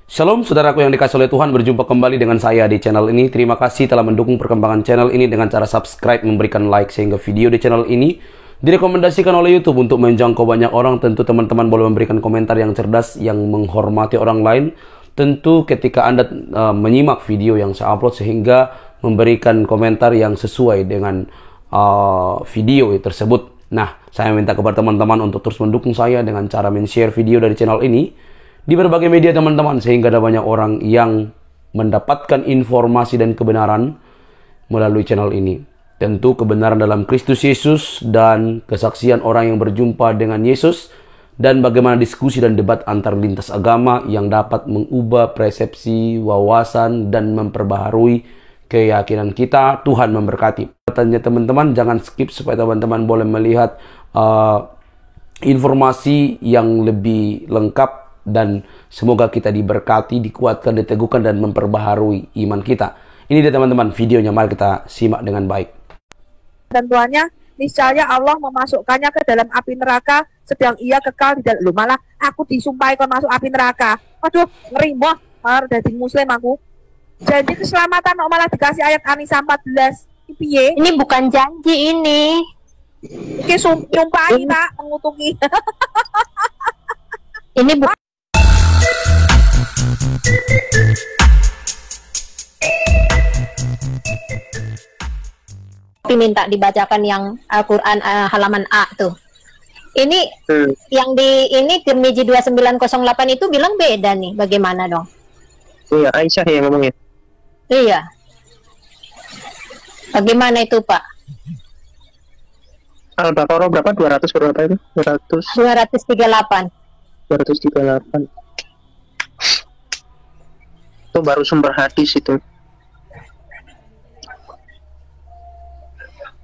Shalom saudaraku yang dikasih oleh Tuhan, berjumpa kembali dengan saya di channel ini. Terima kasih telah mendukung perkembangan channel ini dengan cara subscribe, memberikan like, sehingga video di channel ini direkomendasikan oleh YouTube untuk menjangkau banyak orang. Tentu teman-teman boleh memberikan komentar yang cerdas, yang menghormati orang lain. Tentu ketika Anda menyimak video yang saya upload, sehingga memberikan komentar yang sesuai dengan video tersebut. Nah, saya minta kepada teman-teman untuk terus mendukung saya dengan cara men-share video dari channel ini di berbagai media teman-teman, sehingga ada banyak orang yang mendapatkan informasi dan kebenaran melalui channel ini. Tentu kebenaran dalam Kristus Yesus dan kesaksian orang yang berjumpa dengan Yesus, dan bagaimana diskusi dan debat antar lintas agama yang dapat mengubah persepsi, wawasan, dan memperbaharui keyakinan kita. Tuhan memberkati. Katanya teman-teman, jangan skip supaya teman-teman boleh melihat informasi yang lebih lengkap. Dan semoga kita diberkati, dikuatkan, diteguhkan, dan memperbaharui iman kita. Ini dia teman-teman videonya, mari kita simak dengan baik. Tentuannya, niscaya Allah memasukkannya ke dalam api neraka, sedang ia kekal di dalam. Malah aku disumpahi kon masuk api neraka. Aduh, ngeri moh, harus jadi muslim aku. Janji keselamatan kok malah dikasih ayat An-Nisa 14. Piye? Ini bukan janji ini. Iki nyumpahi tak mengutuki. Ini bukan. Minta dibacakan yang Al-Quran halaman A tuh. Ini yang di ini Tirmizi 2908 itu bilang beda nih. Bagaimana dong? Iya, Aisyah yang ngomongnya. Iya. Bagaimana itu, Pak? Al-Baqarah berapa? 200 berapa itu? 238. 238. Itu baru sumber hadis itu.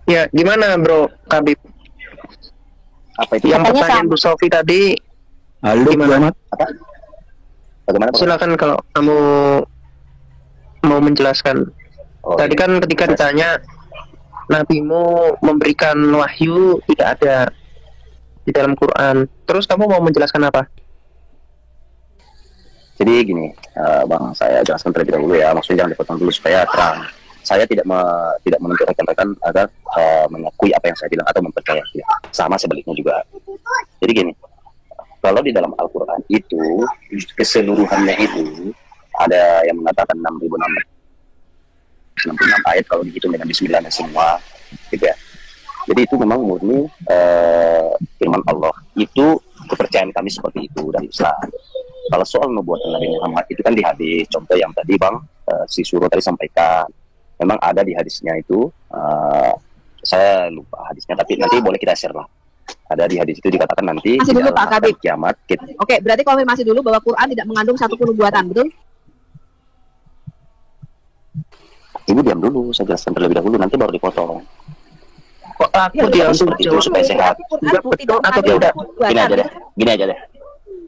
Ya, gimana Bro Kabib? Apa itu? Yang pertanyaan Bu Sofi tadi. Halo, gimana? Apa? Bagaimana? Silakan kalau kamu mau menjelaskan. Tadi kan ketika ditanya nabimu memberikan wahyu tidak ada di dalam Quran. Terus kamu mau menjelaskan apa? Jadi gini, Bang, saya jelaskan terlebih dahulu ya. Maksudnya jangan dipotong dulu supaya terang. Saya tidak menuntut rekan-rekan agar mengakui apa yang saya bilang atau mempercayai. Ya. Sama sebaliknya juga. Jadi gini, kalau di dalam Al-Quran itu keseluruhannya itu ada yang mengatakan 6.666 ayat kalau dihitung dengan bismillahnya semua, gitu ya. Jadi itu memang murni firman Allah. Itu kepercayaan kami seperti itu dari Islam. Kalau soal nubuatan Nabi Muhammad itu kan di hadis, contoh yang tadi Bang si Suro tadi sampaikan, memang ada di hadisnya itu, saya lupa hadisnya, tapi nanti boleh kita share lah. Ada di hadis itu dikatakan nanti masih dulu Pak Kabib. Kiamat. Oke, berarti konfirmasi dulu bahwa Quran tidak mengandung satu pun nubuatan, betul? Ibu diam dulu, saya jelaskan terlebih dahulu, nanti baru dipotong. Kok aku diam seperti itu supaya sehat? Betul atau Ya udah, tidak? gini aja deh.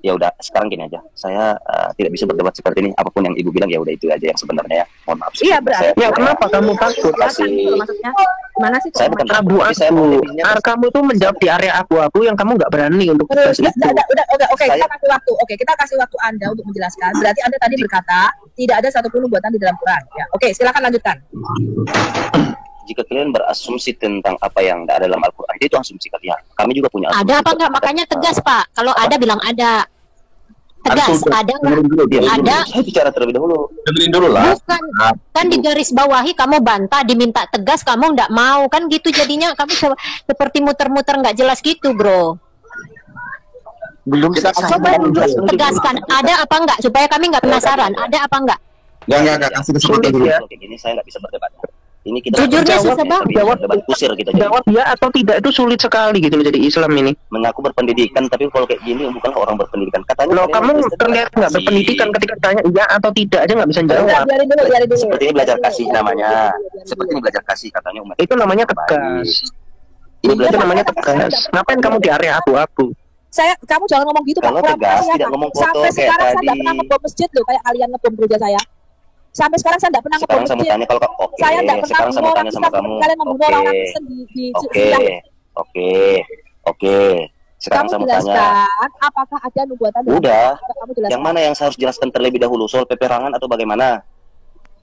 Ya udah, sekarang gini aja. Saya tidak bisa berdebat seperti ini. Apapun yang ibu bilang ya udah itu aja yang sebenarnya ya. Mohon maaf. Iya, berarti. Ya kenapa kamu takut? Maksudnya gimana sih? Saya bukan abu-abu. Kamu tuh menjawab di area abu-abu yang kamu nggak berani untuk terus itu. Oke, kita kasih waktu. Oke, kita kasih waktu Anda untuk menjelaskan. Berarti Anda tadi berkata tidak ada satupun nubuatan di dalam Quran. Ya. Oke, silakan lanjutkan. Jika kalian berasumsi tentang apa yang ada dalam Al-Quran, itu asumsi kalian. Kami juga punya asumsi. Ada apa enggak? Makanya tegas, Pak. Kalau ada bilang ada. Tegas, ada enggak? Ada. Saya bicara terlebih dahulu. Dengerin dulu lah. Bukan, kan di garis bawahi kamu bantah, diminta tegas kamu enggak mau, kan gitu jadinya kamu seperti muter-muter enggak jelas gitu, Bro. Belum selesai. Coba tegaskan, ada apa enggak supaya kami enggak penasaran, ada apa enggak? Enggak, kasih kesempatan dulu. Oke, gini saya enggak bisa berdebat. Ini kita jujurnya susah banget. Jawab kusir kita jadi. Jawab ya atau tidak itu sulit sekali gitu loh jadi Islam ini. Mengaku berpendidikan tapi kalau kayak gini bukan orang berpendidikan. Katanya loh, kamu terlihat nggak berpendidikan ketika tanya iya atau tidak aja nggak bisa jawab. Biarin dulu. Seperti ini belajar kasih namanya. Seperti ini belajar kasih katanya umat. Itu namanya tegas. Itu namanya tegas. Ngapain kamu di area abu-abu? Kamu jangan ngomong gitu, Kalau Pak. tegas tidak ngomong foto sampai kayak sekarang tadi. saya tidak pernah ngebom masjid loh kayak kalian ngebom gereja saya. Sampai sekarang saya tidak pernah ngebom masjid. masjid. Tanya kalau oke. Saya tidak pernah Sekarang saya tanya sama kamu. Kalian membunuh orang Kristen di Oke. Sekarang Kamu saya mau tanya, jelaskan apakah ada nubuatan dalam udah, Al-Quran? Kamu jelaskan. yang mana yang saya harus jelaskan terlebih dahulu, soal peperangan atau bagaimana?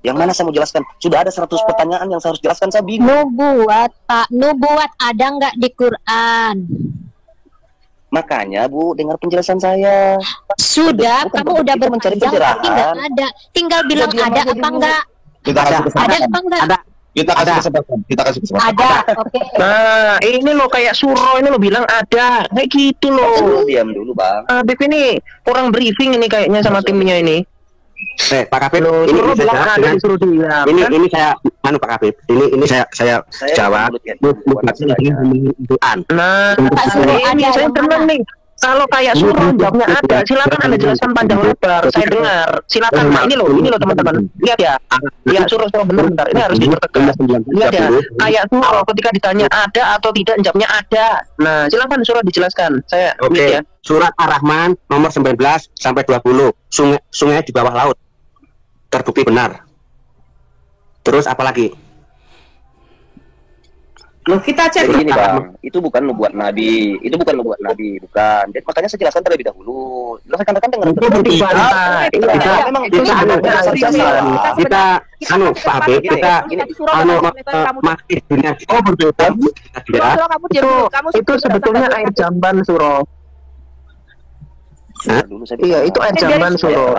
Yang mana saya mau jelaskan? Sudah ada 100 pertanyaan yang saya harus jelaskan, saya bingung. Nubuat, Pak. Nubuat ada nggak di Quran? Makanya Bu, dengar penjelasan saya. Sudah, Bukan, kamu udah kita mencari berpanjang tapi nggak pencerahan. ada. Tinggal bilang diam ada aja apa dulu. enggak? Kita kasih Ada kesempatan. apa enggak? Ada. Kita kasih kesempatan. Kita kasih kesempatan. Ada. Oke. Nah, ini lo kayak Suro ini lo bilang ada, kayak gitu Lu lo. diam dulu Bang. Habib ini kurang briefing ini kayaknya sama timnya ini. Pak Kabib, Lo ini Suro saya bilang jawab ada dengan disuruh diam. ini kan? ini saya Pak Kabib, ini saya jawab. Bukan Quran. Nah, Pak Suro ini ada saya yang dengar mana? nih. Kalau kayak Suro jawabnya ada, silakan Anda jelaskan panjang lebar. Saya dengar. Silakan. Nah, ini loh teman-teman. Lihat ya. Ya Suro bentar. Ini harus dipertegas. Lihat ya. Kayak Suro ketika ditanya ada atau tidak, jawabnya ada. Nah, silakan Suro dijelaskan. Saya Oke, lihat ya. surat Ar-Rahman nomor 19 sampai 20. Sungai di bawah laut. Terbukti benar. Terus apa lagi? Loh, kita cek Jadi gini Bang, itu bukan nubuat Nabi, bukan. Jadi makanya saya jelaskan terlebih dahulu. Rekan-rekan dengar Dibantah. Iya. memang Kita Pak Habib, kita masih dunia berbeda. Kamu diam dulu. Kamu Itu sebetulnya air jamban Suro. Iya, itu air jamban Suro.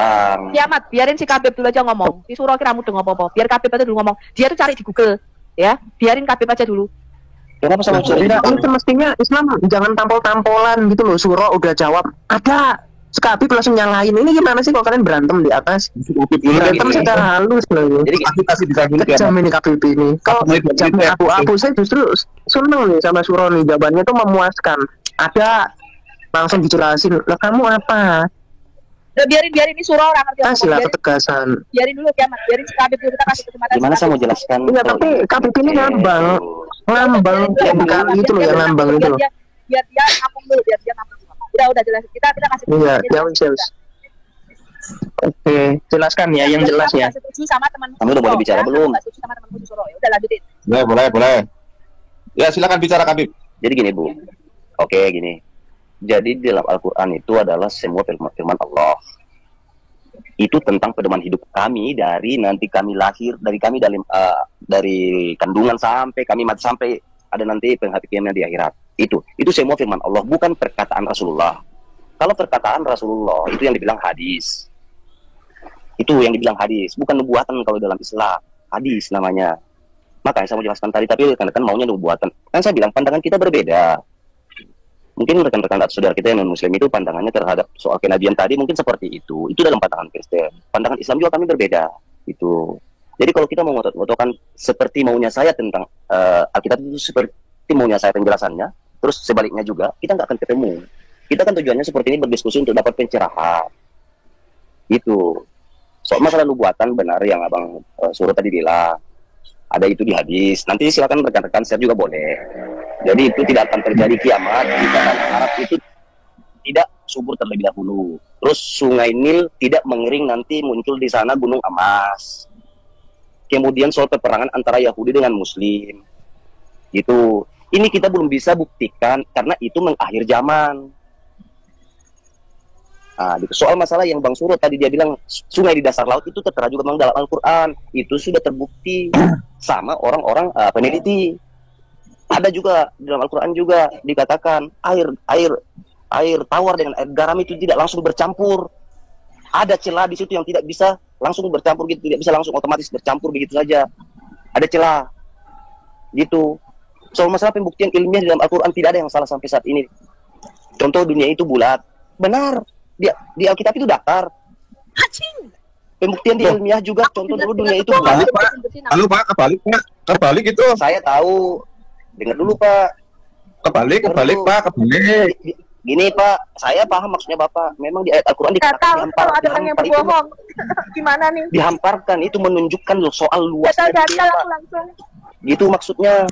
Kiamat, biarin si Kabib dulu aja ngomong. Si Suro kira mudeng apa-apa. Biar Kabib aja dulu ngomong. Dia tuh cari di Google, ya. Biarin Kabib aja dulu. Kenapa sama Tidak, ini semestinya Islam jangan tampol-tampolan gitu loh. Suro udah jawab ada. Sekabib langsung nyalain. Ini gimana sih kalau kalian berantem di atas? Berantem secara halus loh. Jadi Kita kasih bisa dulu ya. Kejam ini Kabib ini. Kalau jamnya abu-abu saya justru seneng nih sama Suro nih. Jawabannya tuh memuaskan. Ada, langsung dijelasin. Lah kamu apa? Udah biarin ini Suro orang ngerti apa. Kasihlah ketegasan. Biarin dulu Kiamat. Biarin si Kabib dulu, kita kasih kesempatan. gimana saya mau jelaskan? Iya, tapi Kabib ini ngambang kayak bukan gitu loh yang ngambang itu loh. Biar dia ngapung dulu, biar dia ngapung. Udah jelas. Kita kasih. Iya, ya wis. Oke, jelaskan ya yang jelas ya. Setuju sama teman. Kamu udah boleh bicara belum? Setuju sama temanmu di Suro. Ya udah lanjutin. Boleh. Ya, silakan bicara Kabib. Jadi gini Bu, oke gini. Jadi di dalam Al-Quran itu adalah semua firman Allah. Itu tentang pedoman hidup kami dari nanti kami lahir, dari kandungan sampai kami mati, sampai ada nanti penghakiman di akhirat. Itu semua firman Allah, bukan perkataan Rasulullah. Kalau perkataan Rasulullah itu yang dibilang hadis. Itu yang dibilang hadis, bukan nubuatan kalau dalam Islam. Hadis namanya. Makanya saya mau jelaskan tadi, tapi rekan-rekan maunya nubuatan. Kan saya bilang pandangan kita berbeda. Mungkin rekan-rekan atau saudara kita yang non-muslim itu pandangannya terhadap soal kenabian tadi mungkin seperti itu. Itu dalam pandangan Kristen. Pandangan Islam juga kami berbeda. Itu. Jadi kalau kita mau ngotot-ngotokan seperti maunya saya tentang Alkitab itu seperti maunya saya penjelasannya, terus sebaliknya juga, kita nggak akan ketemu. Kita kan tujuannya seperti ini berdiskusi untuk dapat pencerahan. Itu. Soal masalah nubuatan benar yang Abang Suruh tadi bilang. Ada itu di hadis. Nanti silakan rekan-rekan share juga boleh. Jadi itu tidak akan terjadi kiamat di tanah Arab itu tidak subur terlebih dahulu. Terus sungai Nil tidak mengering, nanti muncul di sana gunung emas. Kemudian soal peperangan antara Yahudi dengan Muslim. Itu. Ini kita belum bisa buktikan karena itu mengakhir zaman. Nah, soal masalah yang Bang Surut tadi dia bilang sungai di dasar laut itu tertera juga memang dalam Al-Quran. Itu sudah terbukti sama orang-orang peneliti. Ada juga di dalam Al-Quran juga dikatakan air tawar dengan air garam itu tidak langsung bercampur. Ada celah di situ yang tidak bisa langsung bercampur gitu, tidak bisa langsung otomatis bercampur begitu saja. Ada celah. Gitu. Soal masalah pembuktian ilmiah di dalam Al-Quran tidak ada yang salah sampai saat ini. Contoh dunia itu bulat. Benar. Di Alkitab itu datar. Pembuktian di ilmiah juga contoh dulu dunia itu bulat. Halo Pak, kebalik itu. Saya tahu. Dengar dulu Pak. Kebalik Pak. Gini Pak, saya paham maksudnya Bapak. Memang di ayat Al-Quran dikatakan kalau ada orang yang berbohong. Gimana nih? Dihamparkan itu menunjukkan loh soal luas. Gatal langsung. Gitu maksudnya.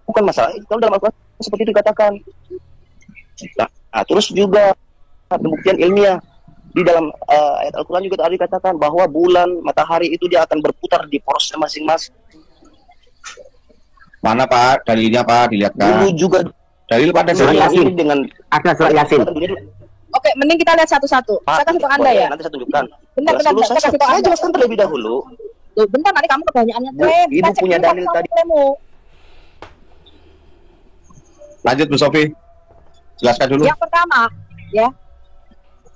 Bukan masalah. Kalau dalam Al-Quran seperti itu dikatakan. Nah, terus juga pembuktian ilmiah di dalam ayat Al-Quran juga tadi dikatakan bahwa bulan, matahari itu dia akan berputar di porosnya masing-masing. Mana Pak? Dalilnya Pak, Dulu dilihatkan. juga Dalil pada Surat dunia Yasin. ini dengan Ada surat Yasin. Oke, mending kita lihat satu-satu. Saya kasih tahu Anda boleh, ya. nanti saya tunjukkan. Bentar, Jelas dulu, bentar, saya kasih tahu saya Anda. jelaskan terlebih dahulu. Loh, bentar, nanti kamu kebanyakannya Bu, klaim. Ibu Kita cek punya dulu dalil satu-satu tadi. klaimmu. Lanjut Bu Sofi. Jelaskan dulu. Yang pertama, ya.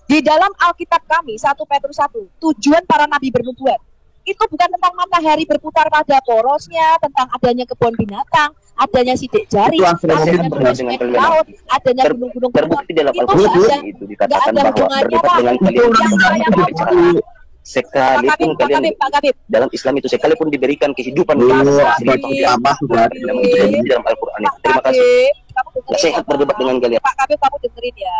Di dalam Alkitab kami 1 Petrus 1, tujuan para nabi bernubuat itu bukan tentang matahari berputar pada porosnya, tentang adanya kebun binatang, adanya sidik jari, Itu asal adanya dengan sungai di laut, adanya Ter- gunung-gunung Terbukti dalam itu Al-Quran nggak ada, itu nggak dikatakan ada bahwa hubungannya berdebat Pak. dengan kalian Yang saya mau bicara, sekalipun kalian Pak Kabib, dalam Islam itu sekalipun diberikan kehidupan Dulu, dalam abad pertama sudah ada. di dalam Al-Quran itu. Pak Terima kasih. Kabib, kamu Nggak dengerin sehat ya, berdebat Pak. dengan kalian. Pak Kabib, kamu dengerin ya.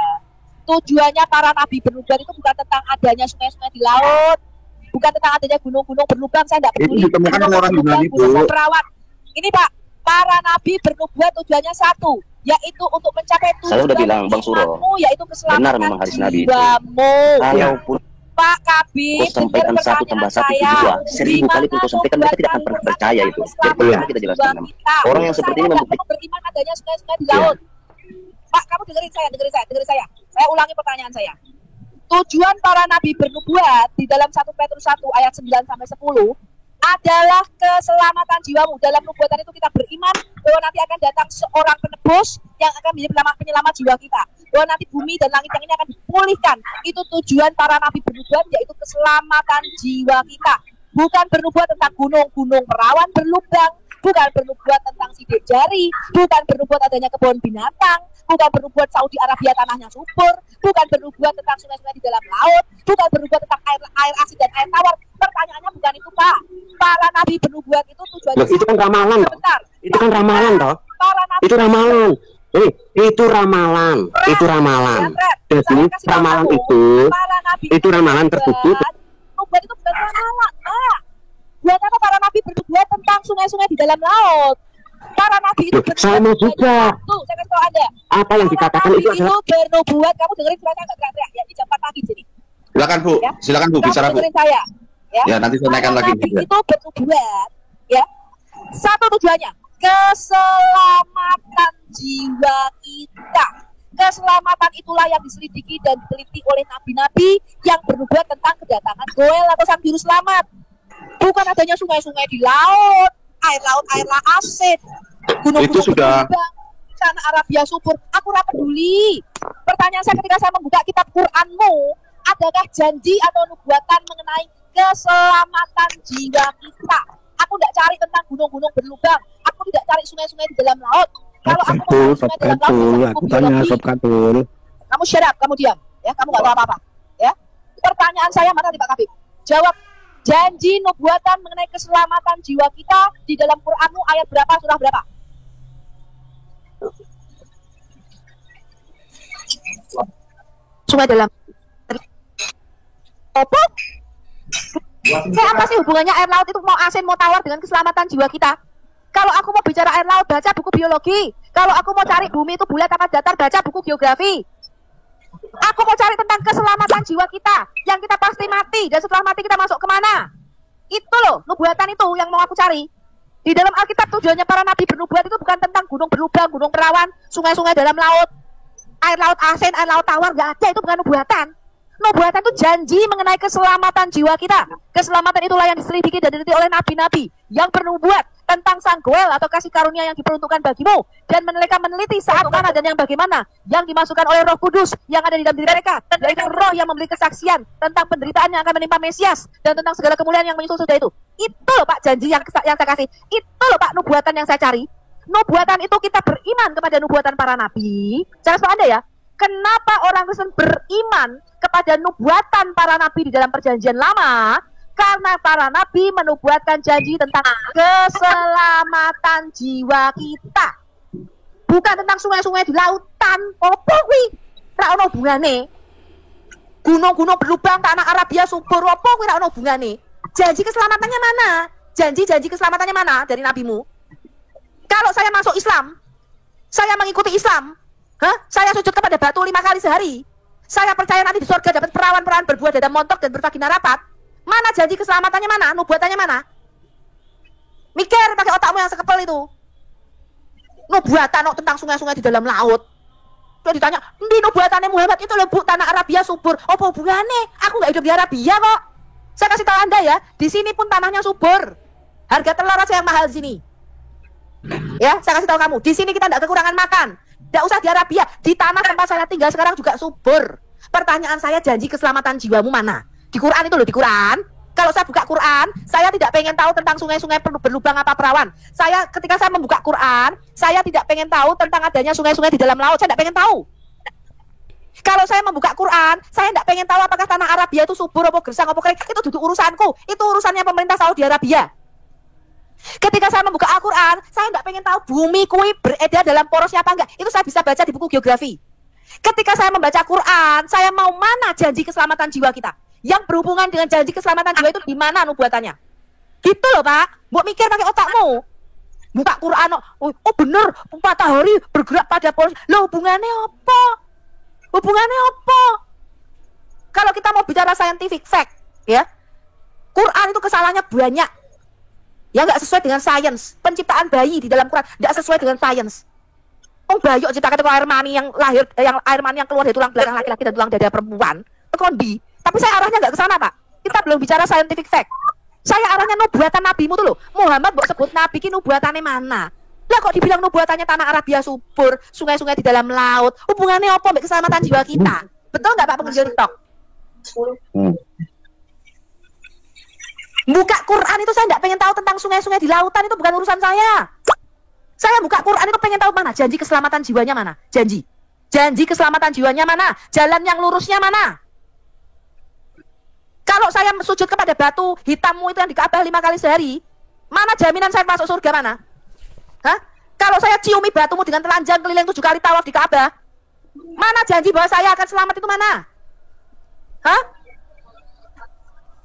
Tujuannya para nabi bernubuat itu bukan tentang adanya sungai-sungai di laut, bukan tentang adanya gunung-gunung berlubang. Saya tidak peduli. Itu ditemukan Gunung orang berlubang, Yunani, gunung Bu. perawan. Ini Pak, para nabi bernubuat tujuannya satu, yaitu untuk mencapai tujuan Saya udah bilang, Bang Suro, imanmu, yaitu keselamatan benar memang hadis Nabi itu. jiwamu. Kalaupun Pak Kabib, kau sampaikan dengar 1 tambah 1 itu pertanyaan 2, 1000 kali pun kau sampaikan, mereka tidak akan pernah percaya itu. Jadi perlu kita jelaskan. Orang yang seperti ini membuktikan. beriman adanya sungai-sungai di Iya. laut. Pak, kamu dengerin saya. Saya ulangi pertanyaan saya. Tujuan para nabi bernubuat di dalam 1 Petrus 1 ayat 9 sampai 10 adalah keselamatan jiwamu. Dalam nubuatan itu kita beriman bahwa nanti akan datang seorang penebus yang akan menjadi penyelamat jiwa kita. Bahwa nanti bumi dan langit yang ini akan dipulihkan. Itu tujuan para nabi bernubuat, yaitu keselamatan jiwa kita. Bukan bernubuat tentang gunung-gunung perawan berlubang, bukan bernubuat tentang sidik jari, bukan bernubuat adanya kebun binatang, bukan bernubuat Saudi Arabia tanahnya subur, bukan bernubuat tentang sungai-sungai di dalam laut, bukan bernubuat tentang air asin dan air tawar. Pertanyaannya bukan itu, Pak. Para nabi bernubuat itu tujuannya Loh, itu kan ramalan, toh. sebentar. Itu kan ramalan, toh. Para nabi Itu ramalan. Itu ramalan. Itu ramalan. Jadi Saya kasih tahu ramalan kamu, itu para nabi itu ramalan tersebut. Nubuat itu bukan ramalan, Pak. Buat apa para nabi bernubuat tentang sungai-sungai di dalam laut? Para nabi itu Loh, sama juga. Tuh, saya kasih tahu Anda. Apa yang dikatakan Para itu nabi adalah bernubuat. Kamu dengerin saya nggak teriak-teriak ya? Di jam 4 pagi jadi. Silakan Bu, Ya. silakan Bu Kamu bicara Bu. dengerin saya. Ya, Ya, nanti saya naikkan para lagi. nabi itu bernubuat. Ya, satu tujuannya keselamatan jiwa kita. Keselamatan itulah yang diselidiki dan diteliti oleh nabi-nabi yang bernubuat tentang kedatangan Goel atau sang juru selamat. Bukan adanya sungai-sungai di laut, air asin, gunung-gunung Itu sudah- berlubang, tanah Arabia subur. Aku ora peduli. Pertanyaan saya ketika saya membuka kitab Quranmu, adakah janji atau nubuatan mengenai keselamatan jiwa kita? Aku tidak cari tentang gunung-gunung berlubang. Aku tidak cari sungai-sungai di dalam laut. Kalau aku mau cari sungai di dalam laut, biasanya aku biologi. Katul. Kamu shut up, kamu diam. Ya, kamu nggak tahu apa-apa. Ya. Pertanyaan saya mana nih Pak Kabib? Jawab. Janji nubuatan mengenai keselamatan jiwa kita di dalam Quranmu ayat berapa, surah berapa? Sungai dalam. Apa? Kayak apa sih hubungannya air laut itu mau asin, mau tawar dengan keselamatan jiwa kita? Kalau aku mau bicara air laut, baca buku biologi. Kalau aku mau cari bumi itu bulat apa datar, baca buku geografi. Aku mau cari tentang keselamatan jiwa kita, yang kita pasti mati, dan setelah mati kita masuk kemana? Itu loh, nubuatan itu yang mau aku cari. Di dalam Alkitab tujuannya para nabi bernubuat itu bukan tentang gunung berlubang, gunung perawan, sungai-sungai dalam laut, air laut asin, air laut tawar, nggak ada, itu bukan nubuatan. Nubuatan itu janji mengenai keselamatan jiwa kita. Keselamatan itulah yang diselidiki dan diteliti oleh nabi-nabi yang bernubuat tentang sang Goel atau kasih karunia yang diperuntukkan bagimu, dan mereka meneliti saat mana dan yang bagaimana yang dimasukkan oleh Roh Kudus yang ada di dalam diri mereka, yaitu roh yang memberi kesaksian tentang penderitaan yang akan menimpa Mesias dan tentang segala kemuliaan yang menyusul sudah itu. Itu loh Pak janji yang saya kasih. Itu loh Pak nubuatan yang saya cari. Nubuatan itu kita beriman kepada nubuatan para nabi. Jangan lupa Anda ya. Kenapa orang Kristen beriman kepada nubuatan para nabi di dalam perjanjian lama? Karena para nabi menubuatkan janji tentang keselamatan jiwa kita. Bukan tentang sungai-sungai di lautan. Apa kuwi? Ra ono hubungane. Gunung-gunung berlubang, tanah Arabia subur, apa kuwi ra ono hubungane? Janji keselamatannya mana? Janji keselamatannya mana dari nabimu? Kalau saya masuk Islam, saya mengikuti Islam, saya sujud kepada batu 5 kali sehari. Saya percaya nanti di surga dapat perawan-perawan berbuah dada montok dan bervagina rapat. Mana janji keselamatannya mana? Nubuatannya mana? Mikir pakai otakmu yang sekepel itu. nubuatan tentang sungai-sungai di dalam laut. Terus ditanya, "Ndi nubuatannya Muhammad itu lho Bu, tanah Arabia subur." Apa hubungannya? Aku nggak hidup di Arabia kok. Saya kasih tahu Anda ya, di sini pun tanahnya subur. Harga telur aja yang mahal di sini. Ya, saya kasih tahu kamu, di sini kita tidak kekurangan makan. Tidak usah di Arabia, di tanah tempat saya tinggal sekarang juga subur. Pertanyaan saya, janji keselamatan jiwamu mana? Di Quran itu loh, di Quran. Kalau saya buka Quran, saya tidak pengen tahu tentang sungai-sungai berlubang apa perawan. Ketika saya membuka Quran, saya tidak pengen tahu tentang adanya sungai-sungai di dalam laut. Saya tidak pengen tahu. Kalau saya membuka Quran, saya tidak pengen tahu apakah tanah Arabia itu subur, apa gersang, apa kering. Itu duduk urusanku. Itu urusannya pemerintah Saudi Arabia. Ketika saya membuka Al-Quran, saya tidak pengen tahu bumi kui beredar dalam porosnya apa enggak. Itu saya bisa baca di buku geografi. Ketika saya membaca Quran, saya mau mana janji keselamatan jiwa kita. Yang berhubungan dengan janji keselamatan jiwa itu di mana nubuatannya? Gitu loh Pak. Mbok mikir pakai otakmu. Buka Quran, oh bener, matahari bergerak pada poros. Loh hubungannya apa? Hubungannya apa? Kalau kita mau bicara scientific fact, ya, Quran itu kesalahannya banyak. Ya nggak sesuai dengan sains. Penciptaan bayi di dalam Quran nggak sesuai dengan sains. Bayi ciptakan itu air mani yang lahir, yang air mani yang keluar dari tulang belakang laki-laki dan tulang dada perempuan. Kondi. Tapi saya arahnya nggak ke sana Pak. Kita belum bicara scientific fact. Saya arahnya nubuatan nabimu tuh loh. Muhammad mau sebut nabi ki nubuatannya mana? Lah kok dibilang nubuatannya tanah Arabia subur, sungai-sungai di dalam laut. Hubungannya apa dengan keselamatan jiwa kita? Betul nggak Pak pengejar TikTok? Buka Quran itu saya nggak pengen tahu tentang sungai-sungai di lautan, itu bukan urusan saya. Saya buka Quran itu pengen tahu mana janji keselamatan jiwanya mana? Janji keselamatan jiwanya mana? Jalan yang lurusnya mana? Kalau saya sujud kepada batu hitammu itu yang di Ka'bah 5 kali sehari, mana jaminan saya masuk surga mana? Hah? Kalau saya ciumi batumu dengan telanjang keliling 7 kali tawaf di Ka'bah, mana janji bahwa saya akan selamat itu mana? Hah?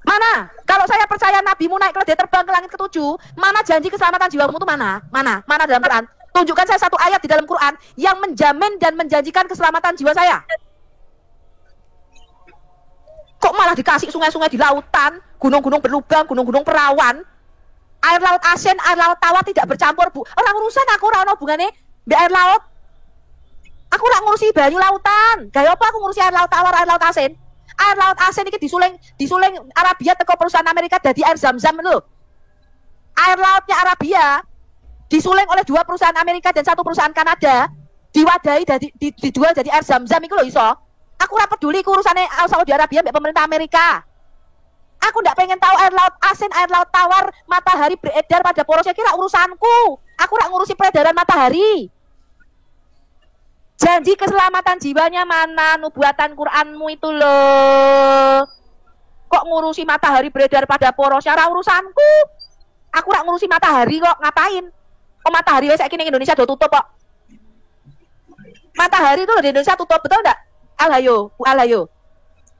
Mana? Kalau saya percaya nabimu naik keledai terbang ke langit ke-7, mana janji keselamatan jiwamu itu mana? Mana dalam Quran? Tunjukkan saya satu ayat di dalam Quran yang menjamin dan menjanjikan keselamatan jiwa saya. Kok malah dikasih sungai-sungai di lautan, gunung-gunung berlubang, gunung-gunung perawan, air laut asin, air laut tawar tidak bercampur, Bu. Orang urusan aku ora ono hubungane mbek air laut. Aku ora ngurusi banyu lautan. Gaya apa aku ngurusi air laut tawar, air laut asin? Air laut asin ini disuling Arabia teko perusahaan Amerika dadi air Zam-Zam lho. Air lautnya Arabia disuling oleh 2 perusahaan Amerika dan 1 perusahaan Kanada, diwadahi dijual jadi air Zam-Zam iku lho iso. Aku ora peduli urusane Saudi Arabia mbek pemerintah Amerika. Aku ndak pengen tahu air laut asin, air laut tawar, matahari beredar pada porosnya, kira urusanku. Aku ora ngurusi peredaran matahari. Janji keselamatan jiwanya mana? Nubuatan Quranmu itu loh. Kok ngurusi matahari beredar pada porosnya? Ora urusanku. Aku ora ngurusi matahari kok, ngapain? Oh matahari wes saiki ning Indonesia do tutup kok. Matahari itu loh di Indonesia tutup, betul enggak? Alhayo, Bu Alhayo.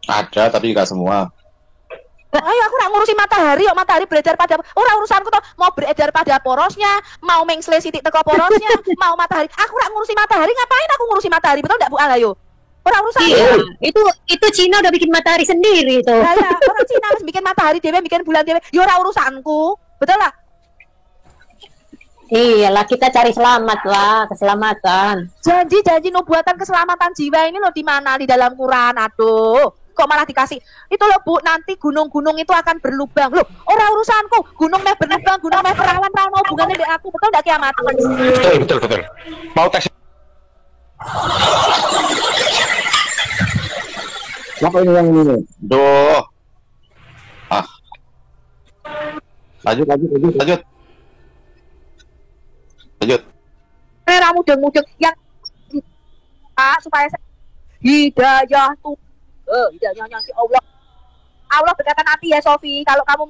Ada tapi nggak semua. Ayo aku nak ngurusi matahari, kok matahari beredar pada urusanku tuh mau beredar pada porosnya, mau mengsle sitik teko porosnya, mau matahari. Aku nak ngurusi matahari, ngapain aku ngurusi matahari? Betul enggak Bu Alhayo? Orang urusan. Iya, itu Cina udah bikin matahari sendiri itu. Ya, orang Cina harus bikin matahari dewe, bikin bulan dewe. Ya ora urusanku. Betul lah. Iyalah, kita cari selamat lah, keselamatan. Janji nubuatan keselamatan jiwa ini loh di mana di dalam Quran. Aduh, kok malah dikasih itu loh Bu, nanti gunung-gunung itu akan berlubang. Loh, orang urusanku. Gunung meh berlubang, gunung meh perawan, mau hubungannya dengan aku. Betul enggak kiamat? Betul. Mau tes. Apa ini yang ini? Duh. Lanjut. Mudeng-mudeng yang supaya hidayah tuh hidayahnya si Allah berkata nanti ya Sofi, kalau kamu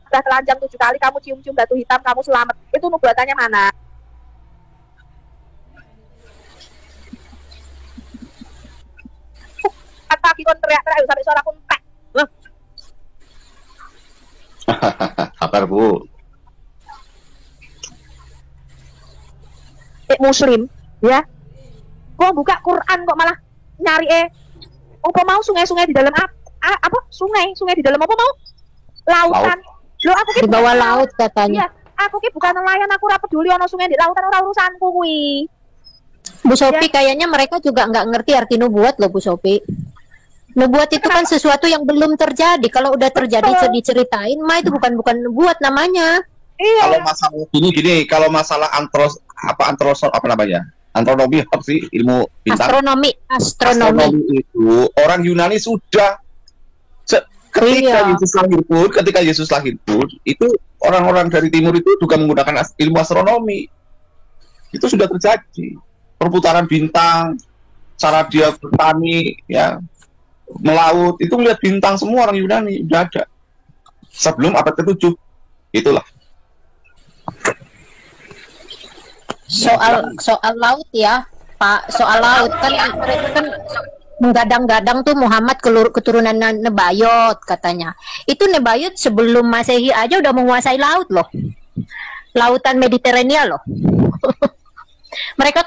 sudah telanjang 7 kali, kamu cium-cium batu hitam, kamu selamat. Itu nubuatannya mana? Pagi kon teriak-teriak sampai suara kon tek. Kabar Bu. Muslim ya, kok buka Quran kok malah nyari apa mau sungai-sungai di dalam apa sungai di dalam apa mau lautan. Loh aku di bawah laut katanya. Iya, Aku ki bukan nelayan, aku ora peduli ono sungai di lautan, ora urusanku kuwi. Bu Sophie, kayaknya mereka juga nggak ngerti arti nubuat loh Bu Sophie. Nubuat itu kan sesuatu yang belum terjadi. Kalau udah terjadi diceritain, mah itu bukan nubuat namanya. Iya. Kalau masalah gini, kalau masalah apa namanya? Astronomi apa sih, ilmu bintang? Astronomi itu orang Yunani sudah ketika Yesus lahir pun itu orang-orang dari timur itu juga menggunakan ilmu astronomi. Itu sudah terjadi. Perputaran bintang, cara dia bertani, ya, melaut, itu melihat bintang semua orang Yunani udah ada. Sebelum abad ke-7. Itulah. soal laut ya Pak, soal laut kan mereka kan menggadang-gadang tuh Muhammad keturunan Nebayot katanya. Itu Nebayot sebelum Masehi aja udah menguasai laut loh, lautan Mediterania loh. Mereka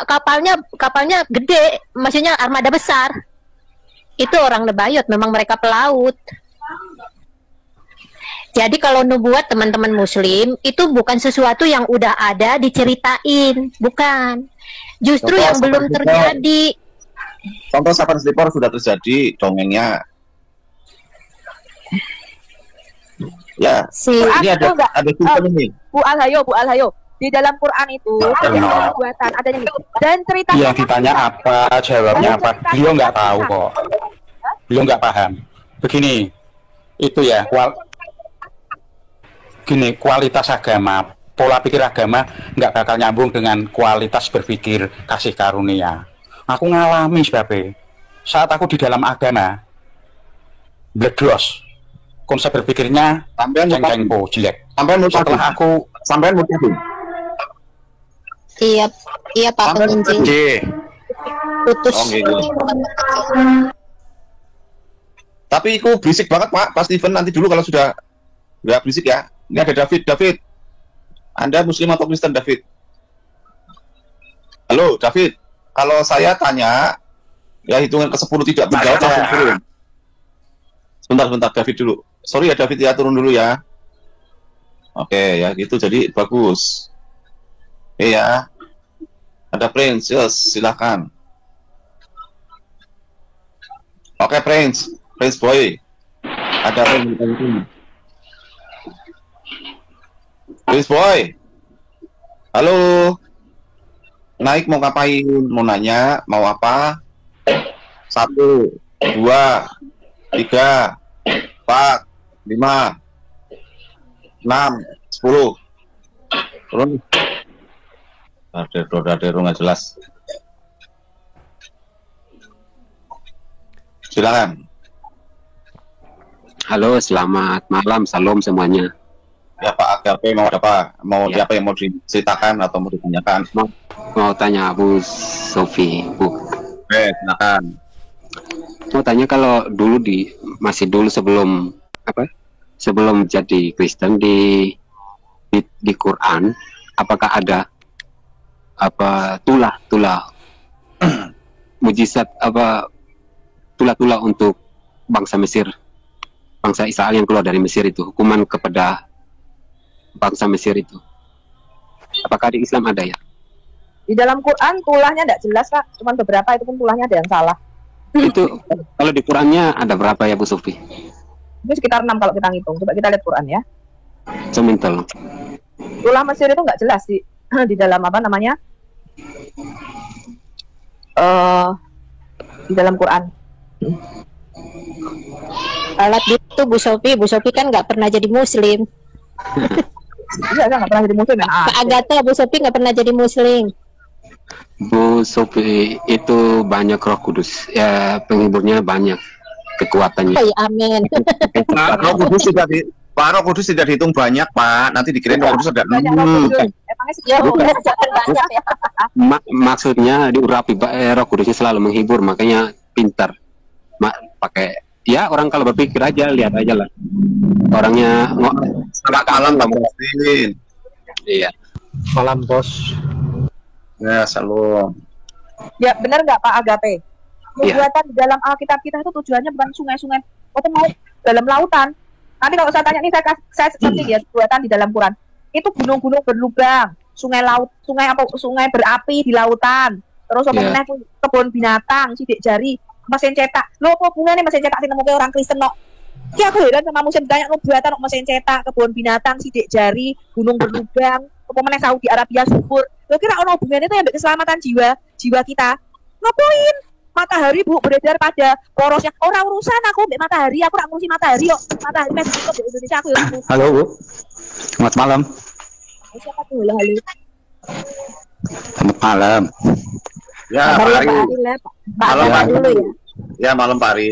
kapalnya gede, maksudnya armada besar. Itu orang Nebayot, memang mereka pelaut. Jadi kalau nubuat teman-teman muslim itu bukan sesuatu yang udah ada diceritain, bukan. Justru yang belum terjadi. Contoh Sapan Slipper sudah terjadi dongengnya. Ya, ini ada sistem ini. Bu Alhayo. Di dalam Quran itu ada nubuatan, ada ini. Dan ceritanya. Iya, ditanya apa, jawabnya apa. Beliau nggak tahu kok. Beliau nggak paham. Begini, itu ya, kualitas agama, pola pikir agama nggak bakal nyambung dengan kualitas berpikir kasih karunia. Aku ngalami sebabnya saat aku di dalam agama bledros, konsep berpikirnya cengkengpo jelek. Setelah aku iya Pak pengunci putus. Tapi itu berisik banget Pak Steven, nanti dulu kalau sudah nggak berisik ya. Ini ada David. Anda Muslim atau Kristen, David? Halo, David. Kalau saya tanya, ya hitungan ke-10 tidak menjawab langsung turun. Sebentar, David dulu. Sorry ya, David ya, turun dulu ya. Oke, ya gitu, jadi bagus. Ya. Ada Prince, yes, silakan. Oke, Prince Boy. Ada Prince Boy. Halo. Naik mau ngapain? Mau nanya, mau apa? 1, 2, 3, 4, 5, 6, 10. Turun. Ada nggak jelas. Silakan. Halo, selamat malam, salam semuanya. Ya Pak AKP mau ada apa? Mau Ya. siapa yang mau diceritakan atau mau ditanyakan? Mau tanya Bu Sophie, Bu. Oke, silakan. Mau tanya kalau dulu masih dulu sebelum jadi Kristen di Quran, apakah ada tulah mujizat tulah untuk bangsa Mesir, bangsa Israel yang keluar dari Mesir itu, hukuman kepada bangsa Mesir itu? Apakah di Islam ada ya? Di dalam Quran tulahnya tidak jelas Kak, cuman beberapa itu pun tulahnya ada yang salah. Itu kalau di Qurannya ada berapa ya Bu Sophie? Itu sekitar 6 kalau kita ngitung. Coba kita lihat Quran ya. Semintel. Tulah Mesir itu nggak jelas di dalam apa namanya? Di dalam Quran. Alat itu Bu Sophie kan nggak pernah jadi muslim. Iya, nggak pernah jadi muslim ya. Kak Agatha, Bu Sophie nggak pernah jadi muslim. Bu Sophie itu banyak Roh Kudus, ya penghiburnya banyak, kekuatannya. Oh, ya, amin. Roh Kudus tidak dihitung banyak Pak, nanti dikirain Roh Kudus ada. Banyak Roh Kudus. Emangnya segitu? Banyak ya. Maksudnya diurapi, Roh Kudusnya selalu menghibur, makanya pintar. Pakai ya orang kalau berpikir aja, lihat aja lah. Orangnya Selamat malam kamu Muslimin. Iya. Malam bos. Ya, salam. Ya benar nggak Pak Agape? Iya. Nubuatan di dalam Alkitab kita itu tujuannya bukan sungai-sungai, atau mau dalam lautan. Nanti kalau saya tanya nih, saya searching ya nubuatan di dalam Quran. itu gunung-gunung berlubang, sungai berapi di lautan. Terus apa meneh kebun binatang, sidik jari, mesin cetak. Lho apa hubungannya mesin cetak sing nemuke orang Kristen kok? Ki aku heran sama musim banyak nubuatan kok mesin cetak, kebun binatang, sidik jari, gunung berlubang, apa meneh Saudi Arabia subur. Lho kira ono hubungannya itu ambek keselamatan jiwa kita. Ngapain? Matahari Bu beredar pada porosnya. Orang urusan aku mbek matahari, aku ora ngurusi matahari kok. Matahari meh di Indonesia aku ya. Halo Bu, selamat malam. Siapa tuh? Halo. Selamat malam. Ya, Sabar Pak ya Ari. Pak Ari ya. Pak Malam, Ari Pak. dulu ya. Ya, malam Pak Ari.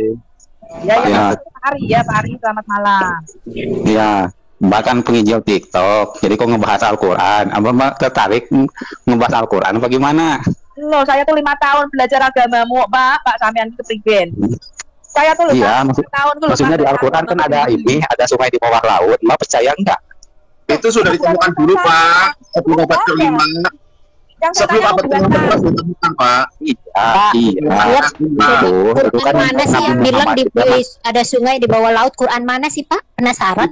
Ya, Ya. Pak Ari ya, Pak Ari selamat malam. Iya, Mbak kan penginjil TikTok, jadi kok ngebahas Al-Quran. Mbak tertarik ngebahas Al-Quran apa gimana? Loh, saya tuh 5 tahun belajar agamamu, Pak sampean kepriben. Saya tuh 5 Iya, tahun tuh maksudnya di Al-Quran kan ada ini, ada sungai di bawah laut. Mbak percaya enggak? Itu sudah ditemukan dulu, Pak. Sebelum abad ke-5. Yang saya Sebelum tanya abad nubuatan. ke-15 ditemukan, Pak. Iya. Itu kan Quran mana sih yang Nabi bilang di Muhammad ada sungai di bawah laut? Quran mana sih Pak? Penasaran?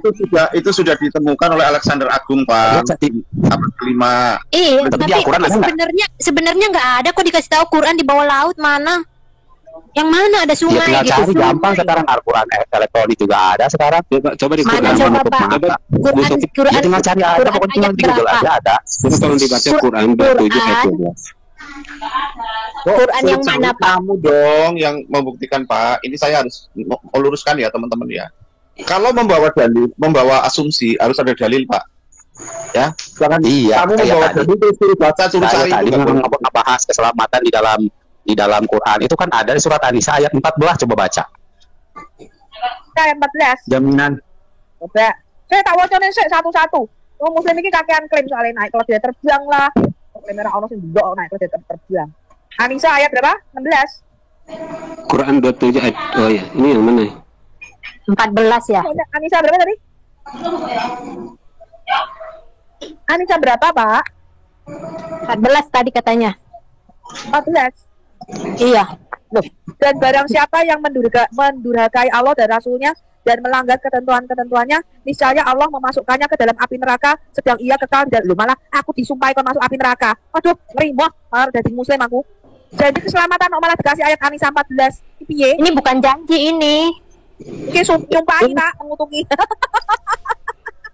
Itu sudah ditemukan oleh Alexander Agung, Pak. Abad ke-5. Iya, Tapi di tapi Al-Quran ada nggak? sebenarnya nggak ada kok dikasih tahu Quran di bawah laut mana? Yang mana ada Ya sungai tinggal gitu? cari Sungai. gampang sekarang Al-Quran elektronik juga ada sekarang. Coba di Mana Quran. coba, Untuk Pak? mana? Quran Ya tinggal cari aja, Quran pokoknya ayat di Google berapa? aja ada. Coba tolong dibaca Quran 27 ayat 12. Quran yang mana Pak? Kamu dong yang membuktikan, Pak. Ini saya harus meluruskan ya, teman-teman ya. Kalau membawa dalil, membawa asumsi, harus ada dalil, Pak. Ya, jangan Iya, kamu kayak membawa tadi. dalil terus suruh baca, suruh Saya cari tadi itu nggak boleh. ngebahas keselamatan di dalam Quran itu kan ada di surat An-Nisa ayat 14, coba baca. Ayat 14. Jaminan. Coba. Saya tak wacanin sik satu-satu. Wong muslim iki kakean klaim soalnya naik kalau dia terbang lah. Klaim merah ono sing ndok naik kalau dia terbang. Anisa ayat berapa? 16. Quran 27 ayat. Oh ya, ini yang mana? 14 ya. Anisa berapa tadi? Anisa berapa, Pak? 14 tadi katanya. 14. Iya. Loh. Dan barang siapa yang mendurhakai Allah dan Rasulnya dan melanggar ketentuan-ketentuannya, niscaya Allah memasukkannya ke dalam api neraka, sedang ia kekal di dalam. Malah aku disumpahi kon masuk api neraka. Aduh, ngeri moh, dari muslim aku. Janji keselamatan kok malah dikasih ayat An-Nisa 14. Piye? Ini bukan janji ini. Iki nyumpahi tak mengutungi.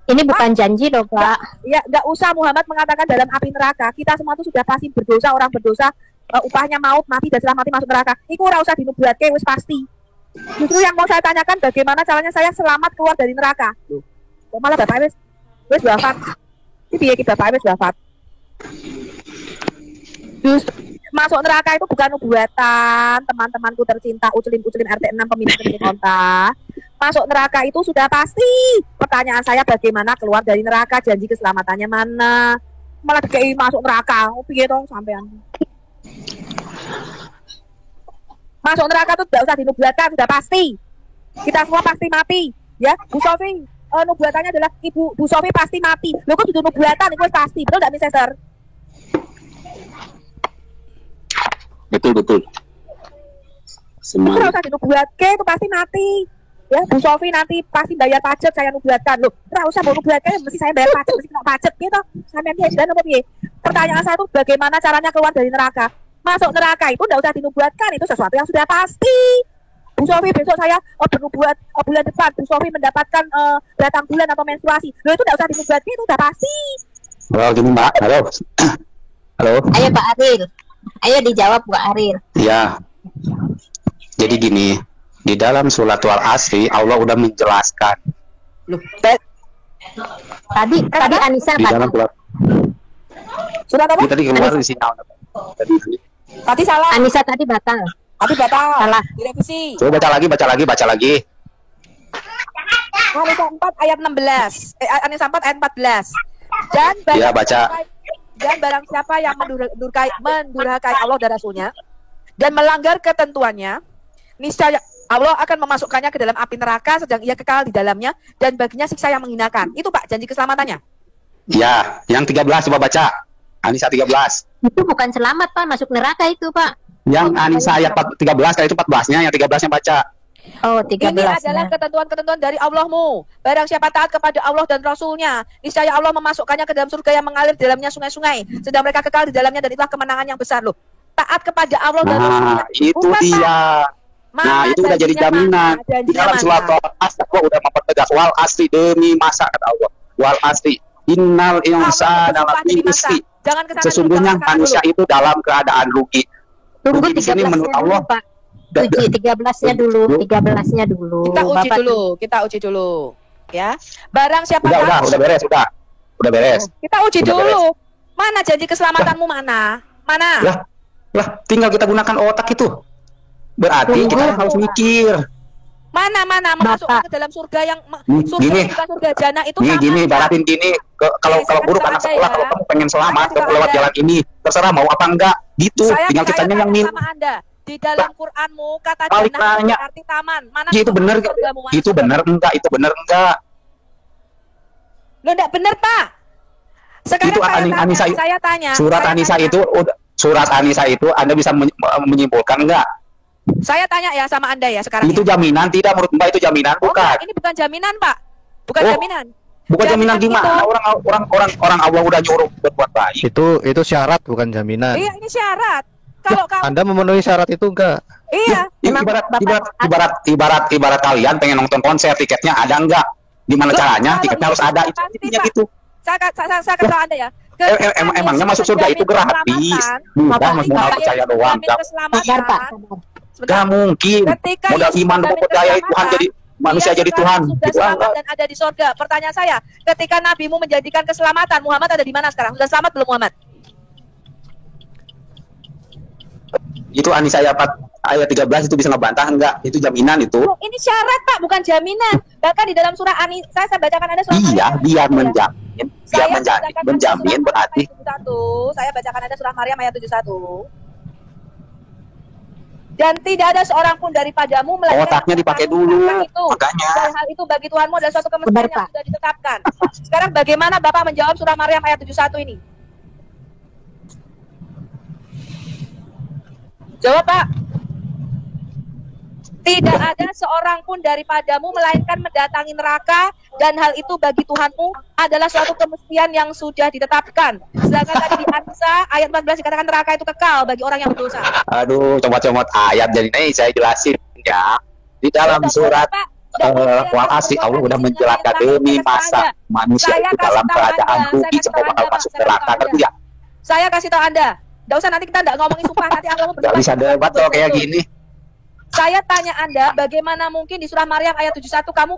Ini bukan janji loh Pak. Ya, nggak usah Muhammad mengatakan dalam api neraka. Kita semua itu sudah pasti berdosa, orang berdosa, upahnya maut, mati dan setelah mati masuk neraka. Iku ora usah dinubuatke, wis pasti. Justru yang mau saya tanyakan bagaimana caranya saya selamat keluar dari neraka. Kok malah bapak wis wafat. Iki piye iki bapak wis wafat. Justru masuk neraka itu bukan nubuatan, teman-temanku tercinta, ucelin RT6 pemimpin dari konta. Masuk neraka itu sudah pasti. Pertanyaan saya bagaimana keluar dari neraka, janji keselamatannya mana? Malah dikei masuk neraka. Oh piye to sampean? Masuk neraka itu tidak usah dinubuatkan, sudah pasti. Kita semua pasti mati, ya. Bu Sofi, nubuatannya adalah Bu Sofi pasti mati. Loh kok itu nubuatan, itu pasti. Betul tidak, Miss Esther? Betul. Itu Semua nggak usah dinubuatkan, itu pasti mati. Ya, Bu Sofi nanti pasti bayar pajak, saya nubuatkan. Loh, nggak usah mau nubuatkan, mesti saya bayar pajak, mesti kena pajak, gitu. Sampai dia dan apa piye? Pertanyaan saya itu bagaimana caranya keluar dari neraka? Masuk neraka itu nggak usah dinubuatkan, itu sesuatu yang sudah pasti. Bu Sofi besok saya bernubuat bulan depan, Bu Sofi mendapatkan datang bulan atau menstruasi. Loh itu nggak usah dinubuatkan, itu udah pasti. Halo, gini Mbak. Halo. Halo. Ayo Pak Aril. Ayo dijawab Pak Aril. Ya. Jadi gini, di dalam surat Al-Asri Allah udah menjelaskan. Loh, Tadi Anissa Di dalam surat apa? ini tadi keluar di sinyal. Tadi salah. Anissa tadi batal. Tadi batal. Salah. Direvisi. Coba baca lagi. Anisa 4 ayat 16. Anisa 4 ayat 14. Dan barang Iya, baca. Dan barang siapa yang mendurhakai Allah dan Rasulnya dan melanggar ketentuannya, niscaya Allah akan memasukkannya ke dalam api neraka sedang ia kekal di dalamnya dan baginya siksa yang menghinakan. Itu Pak, janji keselamatannya. Ya, yang 13 coba baca. Anisa 13. Itu bukan selamat Pak, masuk neraka itu Pak. Yang Anisa ayat 13 kali itu 14-nya, yang 13-nya baca. Oh, Ini 13. adalah ketentuan-ketentuan dari Allahmu. Barang siapa taat kepada Allah dan Rasulnya, niscaya Allah memasukkannya ke dalam surga yang mengalir di dalamnya sungai-sungai, sedang mereka kekal di dalamnya, dan itulah kemenangan yang besar loh. Taat kepada Allah dan Rasulnya. Nah, itu Bukan, Pak. dia. Mana Nah, itu udah jadi janjinya, jaminan. mana? Janjinya Di dalam mana? surat Al-Asr gua udah mempertegas wal asri demi masa kata Allah. Wal asri innal insana bersumpah lafi demi masa. khusr. Jangan kesana dulu, Sesungguhnya jangan kesana manusia dulu. itu dalam keadaan rugi. Tunggu Rugi di sini 13-nya menurut dulu, Allah. Pak. Uji 13-nya dulu, 13-nya dulu. Kita uji Bapak dulu, kita uji dulu. Ya. Barang siapa Udah beres, udah beres. Kita uji Udah dulu. Mana janji keselamatanmu mana? Mana? Lah, tinggal kita gunakan otak itu. Berarti Tunggu. kita harus mikir. Mana memasukkan ke dalam surga yang surga Gini. yang bukan surga jannah itu Nih mana? gini, baratin gini. Kalau Saya guru kasih anak tau sekolah, Anda kalau ya. kamu pengen selamat, Saya kasih lewat tau jalan ini, terserah mau apa enggak. Gitu, tinggal kita yang tanya milih. sama Anda. Di dalam Qur'anmu kata Balik jannah itu nanya. berarti taman. Mana Ya, itu surga- benar, surgamu, mana itu surgamu? benar enggak, itu benar enggak. Lo enggak benar, Pak. Sekarang Itu Anissa, saya tanya. surat saya Anissa tanya. itu, surat Anissa itu Anda bisa menyimpulkan enggak? Saya tanya ya sama Anda ya sekarang. Itu ya. jaminan tidak menurut Mbak itu jaminan Oh, bukan? enggak, ini bukan jaminan, Pak. Bukan Oh. jaminan. Bukan jaminan gimana? itu- Orang Allah udah nyuruh berbuat baik. Itu syarat bukan jaminan. Iya, ini syarat. Kalau kamu Anda memenuhi syarat itu enggak? iya, Emang Ibarat kalian pengen nonton konser, tiketnya ada enggak? Gimana Loh, caranya? kalau Tiketnya harus itu ada, pasti, intinya Pak. gitu. saya kasih tahu Anda ya. Emangnya masuk surga itu gratis? Bukan, modal percaya doang. Sabar, Pak. Gak mungkin. Ketika Modal Yesus iman menjamin percaya Tuhan keselamatan, jadi manusia dia jadi sekarang Tuhan. sudah Gitu selamat enggak? dan ada di surga. Pertanyaan saya, ketika nabimu menjadikan keselamatan, Muhammad ada di mana sekarang? Sudah selamat belum Muhammad? Itu Anissa ayat 13 itu bisa ngebantah enggak? Itu jaminan itu. Loh, ini syarat Pak, bukan jaminan. Bahkan di dalam surah saya bacakan Anda surah Iya, Maryam dia ayat 71 ya. menjamin. Dia Saya menjamin, bacakan Anda menjamin surah berarti. Maryam ayat 71. Saya bacakan Anda surah Maryam ayat 71. Dan tidak ada seorang pun daripadamu melainkan Otaknya dipakai dulu, makanya. Dan hal itu bagi Tuhanmu adalah suatu kemestian Benar, yang Pak. sudah ditetapkan. Sekarang bagaimana Bapak menjawab surah Maryam ayat 71 ini? Jawab Pak. Tidak ada seorang pun daripadamu melainkan mendatangi neraka, dan hal itu bagi Tuhanmu adalah suatu kemestian yang sudah ditetapkan. Sedangkan tadi di An-Nisa ayat 14 dikatakan neraka itu kekal bagi orang yang berdosa. Aduh, comot-comot ayat jadi nih saya jelasin ya. Di dalam surat Wal Asri Allah udah menjelaskan demi masa manusia Saya itu kasih dalam tahu keadaan Anda, rugi saya kasih semua tahu bakal Anda, masuk saya kasih neraka tahu kan Anda. ya. Saya kasih tahu Anda. Nggak usah nanti kita nggak ngomongin sumpah, nanti Allah Gak bisa debat tuh kayak gini. Saya tanya Anda, bagaimana mungkin di surah Maryam ayat 71 kamu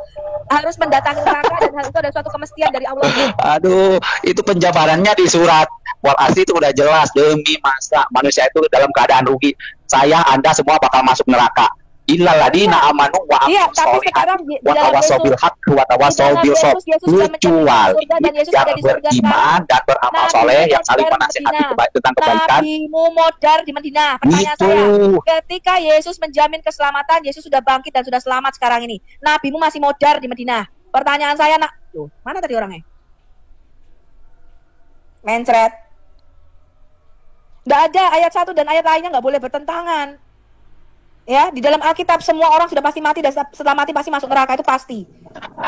harus mendatangi neraka dan hal itu ada suatu kemestian dari Allah. Aduh, itu penjabarannya di surat Wal Asri itu udah jelas demi masa manusia itu dalam keadaan rugi. Saya, Anda semua bakal masuk neraka. Illal ladina amanu wa Iya, amilus tapi sholihat sekarang di wa dalam tawasaw bil Yesus, haqq wa tawasaw bil sabr. Yesus sudah menjadi Kecuali surga dan Yesus yang ada di surga beriman sekarang. dan beramal Nabi soleh yang saling modar menasihati Madinah. tentang kebaikan. Nabimu modar di Madinah. Pertanyaan Itu. saya, ketika Yesus menjamin keselamatan, Yesus sudah bangkit dan sudah selamat sekarang ini. Nabimu masih modar di Madinah. Pertanyaan saya, tuh, mana tadi orangnya? Mencret. Nggak ada ayat 1 dan ayat lainnya nggak boleh bertentangan. Ya, di dalam Alkitab semua orang sudah pasti mati dan setelah mati pasti masuk neraka, itu pasti.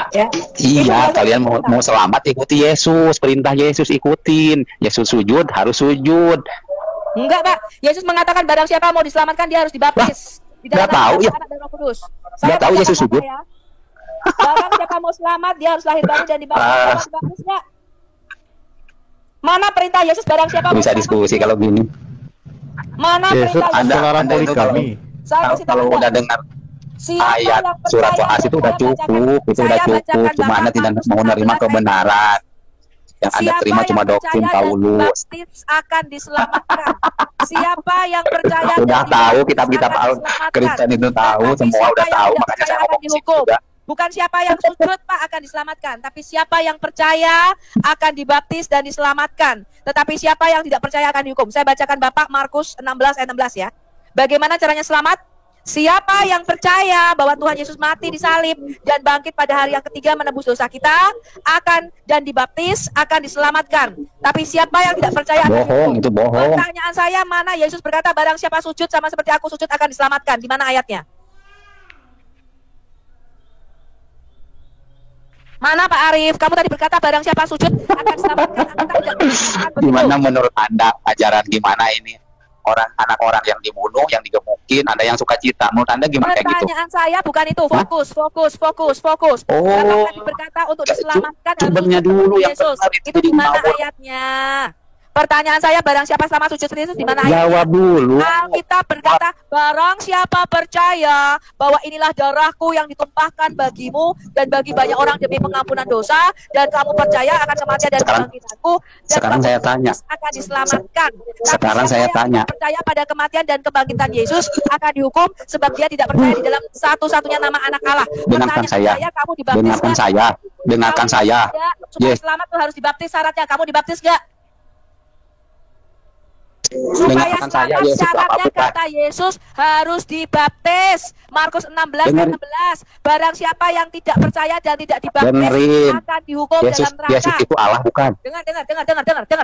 Ya. Iya, kalian mau selamat ikuti Yesus, perintah Yesus ikutin. Yesus sujud harus sujud. Enggak, Pak. Yesus mengatakan barang siapa mau diselamatkan dia harus dibaptis. Di dalam nggak tahu, nama ya. Anak dan Roh Kudus. Nggak tahu bacakan Yesus Bapak sujud. ya. Barang siapa mau selamat dia harus lahir baru dan dibaptis enggak? Mana perintah Yesus barang siapa mau Bisa selamat? diskusi kalau gini. Mana Yesus perintah Yesus? melarang Anda itu poligami. Saya kasih tahu kalau Anda. udah dengar Siapa ayat yang surat percaya, Al-As itu udah saya bacakan- cukup, itu udah saya cukup. bacakan Cuma Anda Bapak tidak Markus mau nerima 16 kebenaran. Yang Anda Siapa terima yang cuma doktrin percaya dan Paulus. dibaptis akan diselamatkan. Siapa yang percaya Udah dan tahu dibaptis kitab-kitab akan diselamatkan. Kristen itu tahu, Tetapi semua siapa udah yang tahu, tidak makanya percaya saya akan ngomong di sini dihukum. juga. Bukan siapa yang sujud Pak akan diselamatkan, tapi siapa yang percaya akan dibaptis dan diselamatkan. Tetapi siapa yang tidak percaya akan dihukum. Saya bacakan Bapak Markus 16 ayat 16 ya. Bagaimana caranya selamat? Siapa yang percaya bahwa Tuhan Yesus mati disalib dan bangkit pada hari yang ketiga menebus dosa kita akan dan dibaptis akan diselamatkan. Tapi siapa yang tidak percaya akan Bohong, dihukum. itu bohong. Pertanyaan saya, mana Yesus berkata barang siapa sujud sama seperti aku sujud akan diselamatkan? Di mana ayatnya? Mana Pak Arif? Kamu tadi berkata barang siapa sujud akan selamatkan. Gimana menurut Anda ajaran gimana ini? Anak orang yang dibunuh, yang digebukin, ada yang suka cita. Menurut Anda gimana kayak gitu? Pertanyaan saya bukan itu. Fokus. Bapak tadi berkata untuk diselamatkan harus Sumbernya dulu yang Yesus. benar Itu di mana ayatnya? Pertanyaan saya, barang siapa selama sujud Yesus di mana ayatnya? Jawab dulu. Alkitab berkata, barang siapa percaya bahwa inilah darahku yang ditumpahkan bagimu dan bagi banyak orang demi pengampunan dosa, dan kamu percaya akan kematian dan kebangkitanku, dan Sekarang saya tanya. akan diselamatkan. Sekarang saya tanya. Percaya pada kematian dan kebangkitan Yesus akan dihukum sebab dia tidak percaya di dalam satu-satunya nama anak Allah. Dengarkan saya. Kamu dibaptis Dengarkan nggak? saya. Dengarkan Kamu saya. tidak. Supaya Yes. selamat tuh harus dibaptis syaratnya. Kamu dibaptis gak? Supaya Dengarkan saya, selamat Yesus syaratnya apa kata Yesus harus dibaptis. Markus 16 ayat 16. Barang siapa yang tidak percaya dan tidak dibaptis Dengerin. akan dihukum Yesus, dalam neraka. Yesus itu Allah bukan? Dengar.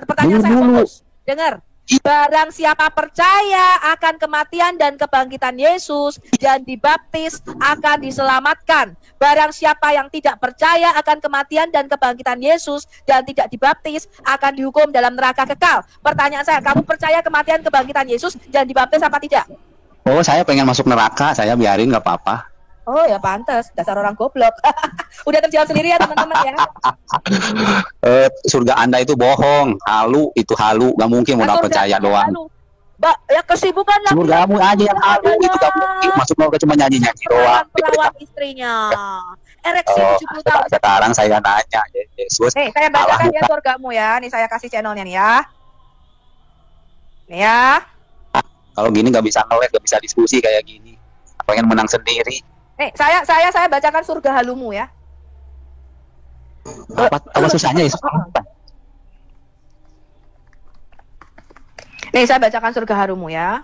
Pertanyaan saya Dulu. fokus. Dengar. Barang siapa percaya akan kematian dan kebangkitan Yesus dan dibaptis akan diselamatkan. Barang siapa yang tidak percaya akan kematian dan kebangkitan Yesus dan tidak dibaptis akan dihukum dalam neraka kekal. Pertanyaan saya, kamu percaya kematian kebangkitan Yesus dan dibaptis apa tidak? Oh, saya pengen masuk neraka, saya biarin nggak apa-apa. Oh ya pantas, dasar orang goblok. Udah terjawab sendiri ya teman-teman ya. Surga Anda itu bohong, halu, gak mungkin modal percaya doang. Mbak, ya kesibukan lagi. Surgamu aja yang halu, itu gak mungkin. Masuk neraka cuma nyanyi-nyanyi doang. Perawan istrinya. Ereksi 70 tahun. Sekarang saya nanya, Yesus, Nih, saya bacakan ya surgamu ya. Nih saya kasih channelnya nih ya. Nih ya. kalau gini gak bisa ngeles, gak bisa diskusi kayak gini. Pengen menang sendiri. Nih, saya bacakan surga halumu ya. Apa susahnya Yesus? Nih, saya bacakan surga halumu ya.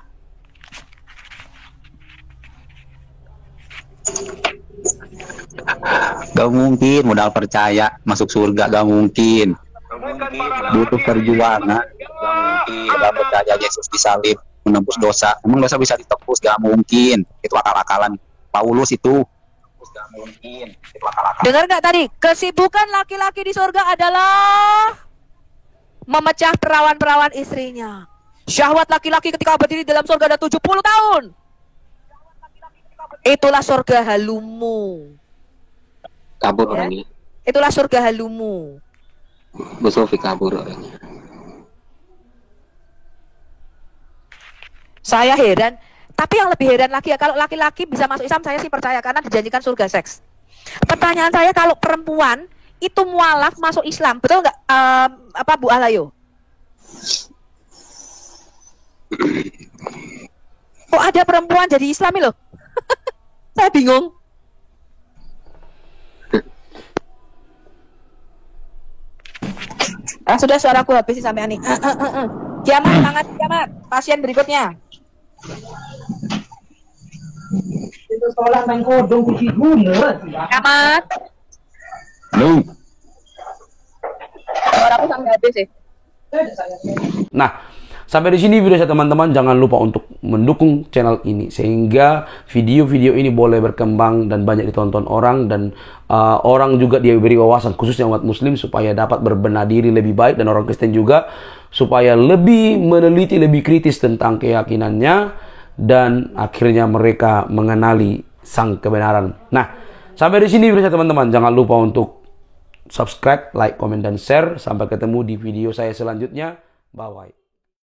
Gak mungkin modal percaya masuk surga, gak mungkin. Butuh perjuangan. Gak mungkin. Gak percaya Yesus disalib menembus dosa. Emang dosa bisa ditebus? Gak mungkin. Itu akal-akalan Paulus itu. Gak mungkin. Itu akal-akalan. Dengar nggak tadi? Kesibukan laki-laki di surga adalah memecah perawan-perawan istrinya. Syahwat laki-laki ketika berdiri dalam surga ada 70 tahun. Itulah surga halumu. Kabur Ya? orangnya. Itulah surga halumu. Bu Sofi kabur orangnya. Saya heran. Tapi yang lebih heran lagi ya, kalau laki-laki bisa masuk Islam, saya sih percaya karena dijanjikan surga seks. Pertanyaan saya, kalau perempuan itu mualaf masuk Islam, betul nggak? Apa Bu Alayo? Kok ada perempuan jadi Islami loh? Saya bingung. Sudah suaraku habis sih sampai ani. Kiamat, semangat kiamat. Pasien berikutnya. Itu sekolah main kodong kuci gula. Kiamat. Halo. Suaraku sampai habis sih. Nah, sampai di sini video saya teman-teman. Jangan lupa untuk mendukung channel ini sehingga video-video ini boleh berkembang dan banyak ditonton orang, dan orang juga dia beri wawasan khususnya umat muslim supaya dapat berbenah diri lebih baik, dan orang Kristen juga supaya lebih meneliti, lebih kritis tentang keyakinannya dan akhirnya mereka mengenali sang kebenaran. Nah, sampai di sini video saya teman-teman. Jangan lupa untuk subscribe, like, komen, dan share. Sampai ketemu di video saya selanjutnya. Bye-bye.